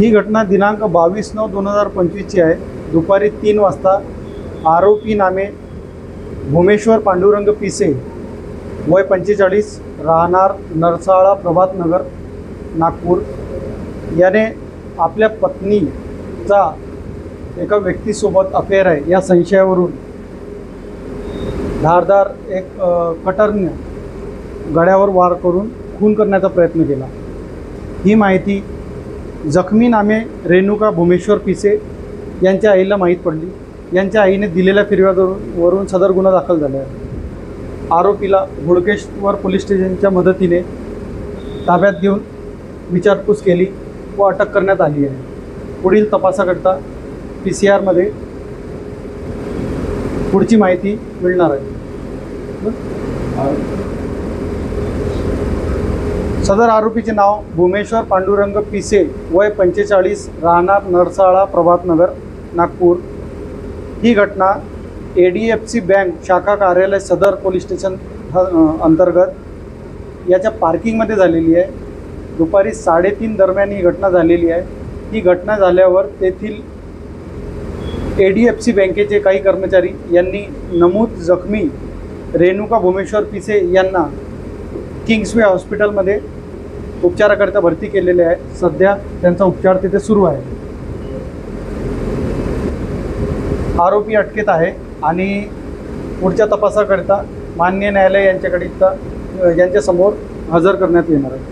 ही घटना दिनांक 22/9/2025 आहे। दुपारी 3 वाजता आरोपी नामे भूमेश्वर पांडुरंग पिसे वय 45 राहणार नरसाळा प्रभात नगर नागपूर याने आपल्या पत्नीचा एका व्यक्तीसोबत अफेअर आहे या संशयावरून धारदार एक कटरने गळ्यावर वार करून खून करण्याचा प्रयत्न केला। ही माहिती जखमी नामे रेणुका भूमेश्वर पिसे यांच्या आईला माहीत पडली। यांच्या आईने दिलेल्या फिर्यादीवरून सदर गुन्हा दाखल झाला आहे। आरोपीला हुडकेश्वर पोलीस स्टेशनच्या मदतीने ताब्यात घेऊन विचारपूस केली व अटक करण्यात आली आहे। पुढील तपासाकरता PCR पुढची माहिती मिळणार आहे। सदर आरोपीचे नाव भूमेश्वर पांडुरंग पिसे वय 45 राहणार नरसाळा प्रभात नगर नागपूर। ही घटना ADFC बँक शाखा कार्यालय सदर पोलीस स्टेशन अंतर्गत याच्या पार्किंगमध्ये झालेली आहे। दुपारी 3:30 दरम्यान ही घटना झालेली आहे। ही घटना झाल्यावर तेथील ADFC बँकेचे काही कर्मचारी यांनी नमूद जखमी रेणुका भूमेश्वर पिसे यांना किंग्सवे हॉस्पिटलमध्ये उपचाराकरिता भरती केलेले आहे। सध्या त्यांचा उपचार तिथे सुरू आहे। आरोपी अटकेत आहे आणि पुढच्या तपासाकरिता माननीय न्यायालय यांच्याकडे यांच्यासमोर हजर करण्यात येणार आहे।